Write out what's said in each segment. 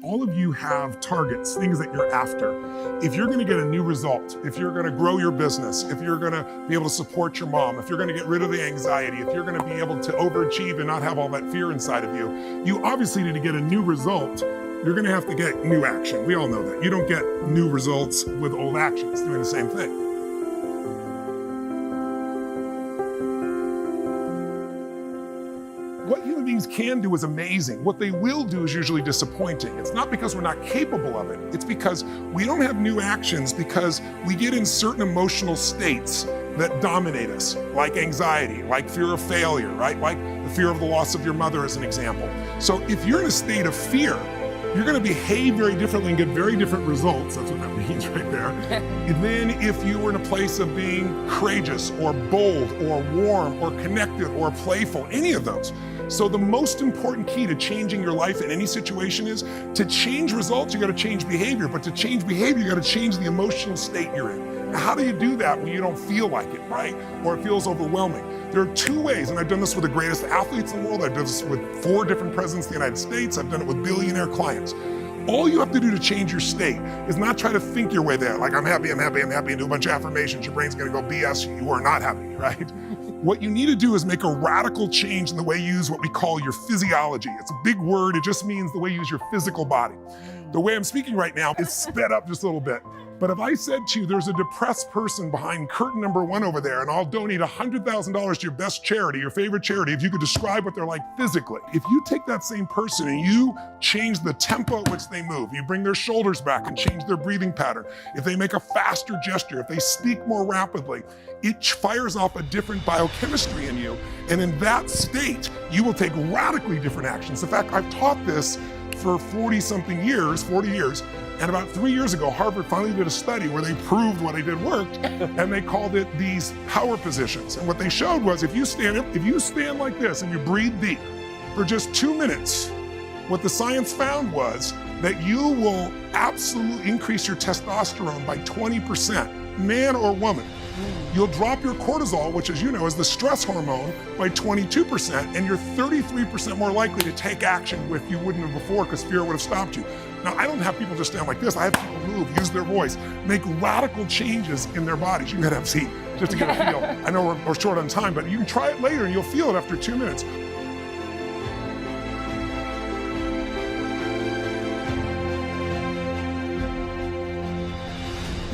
All of you have targets, things that you're after. If you're gonna get a new result, if you're gonna grow your business, if you're gonna be able to support your mom, if you're gonna get rid of the anxiety, if you're gonna be able to overachieve and not have all that fear inside of you, you obviously need to get a new result. You're gonna have to get new action. We all know that. You don't get new results with old actions doing the same thing. What human beings can do is amazing. What they will do is usually disappointing. It's not because we're not capable of it. It's because we don't have new actions because we get in certain emotional states that dominate us, like anxiety, like fear of failure, right? Like the fear of the loss of your mother as an example. So if you're in a state of fear, you're gonna behave very differently and get very different results. That's what that means right there. And then if you were in a place of being courageous or bold or warm or connected or playful, any of those. So the most important key to changing your life in any situation is to change results, you gotta change behavior, but to change behavior, you gotta change the emotional state you're in. Now, how do you do that when you don't feel like it, right? Or it feels overwhelming? There are two ways, and I've done this with the greatest athletes in the world. I've done this with 4 different presidents of the United States. I've done it with billionaire clients. All you have to do to change your state is not try to think your way there, like I'm happy, I'm happy, I'm happy, and do a bunch of affirmations. Your brain's gonna go BS, you are not happy, right? What you need to do is make a radical change in the way you use what we call your physiology. It's a big word, it just means the way you use your physical body. The way I'm speaking right now is sped up just a little bit. But if I said to you, there's a depressed person behind curtain number 1 over there, and I'll donate $100,000 to your best charity, your favorite charity, if you could describe what they're like physically. If you take that same person and you change the tempo at which they move, you bring their shoulders back and change their breathing pattern, if they make a faster gesture, if they speak more rapidly, it fires off a different biochemistry in you. And in that state, you will take radically different actions. In fact, I've taught this for 40 years, and about 3 years ago, Harvard finally did a study where they proved what I did worked, and they called it these power positions. And what they showed was if you stand like this and you breathe deep for just 2 minutes, what the science found was that you will absolutely increase your testosterone by 20%, man or woman. You'll drop your cortisol, which as you know is the stress hormone, by 22%, and you're 33% more likely to take action if you wouldn't have before because fear would have stopped you. Now, I don't have people just stand like this. I have people move, use their voice, make radical changes in their bodies. You gotta have a seat just to get a feel. I know we're short on time, but you can try it later and you'll feel it after 2 minutes.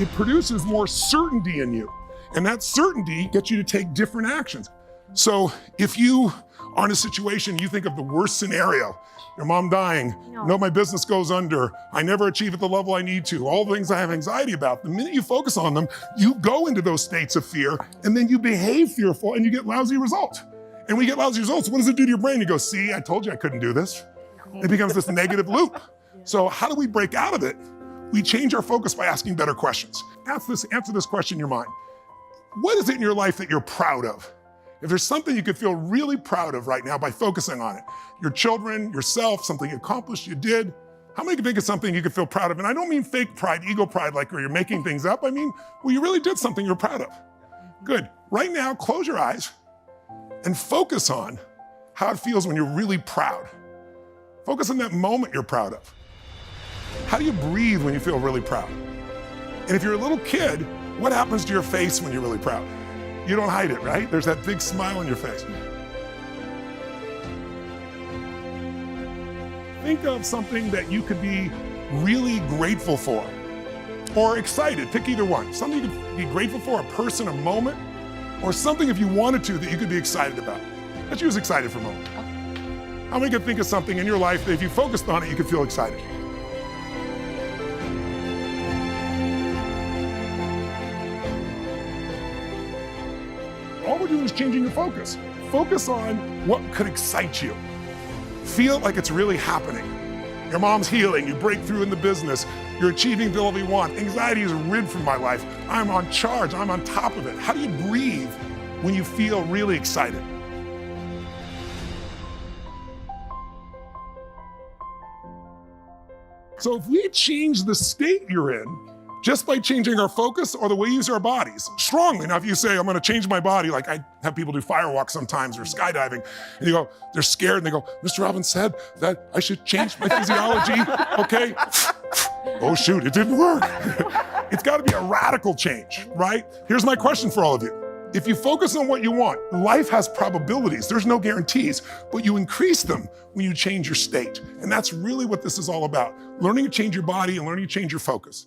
It produces more certainty in you. And that certainty gets you to take different actions. So if you are in a situation, you think of the worst scenario, your mom dying, no, my business goes under, I never achieve at the level I need to, all the things I have anxiety about, the minute you focus on them, you go into those states of fear, and then you behave fearful and you get lousy results. And when you get lousy results, what does it do to your brain? You go, see, I told you I couldn't do this. It becomes this negative loop. So how do we break out of it? We change our focus by asking better questions. Answer this question in your mind. What is it in your life that you're proud of? If there's something you could feel really proud of right now by focusing on it, your children, yourself, something you accomplished, you did, how many can think of something you could feel proud of? And I don't mean fake pride, ego pride, like where you're making things up. I mean, well, you really did something you're proud of. Good. Right now, close your eyes and focus on how it feels when you're really proud. Focus on that moment you're proud of. How do you breathe when you feel really proud? And if you're a little kid, what happens to your face when you're really proud? You don't hide it, right? There's that big smile on your face. Think of something that you could be really grateful for or excited, pick either one. Something you could be grateful for, a person, a moment, or something if you wanted to that you could be excited about. Let's use excited for a moment. How many could think of something in your life that if you focused on it, you could feel excited? All we're doing is changing your focus. Focus on what could excite you. Feel like it's really happening. Your mom's healing, you break through in the business, you're achieving the level you want. Anxiety is rid from my life. I'm on charge, I'm on top of it. How do you breathe when you feel really excited? So if we change the state you're in, just by changing our focus or the way we use our bodies strongly. Now, if you say, I'm gonna change my body, like I have people do firewalks sometimes or skydiving, and you go, they're scared and they go, Mr. Robbins said that I should change my physiology, okay? Oh shoot, it didn't work. It's gotta be a radical change, right? Here's my question for all of you. If you focus on what you want, life has probabilities, there's no guarantees, but you increase them when you change your state. And that's really what this is all about. Learning to change your body and learning to change your focus.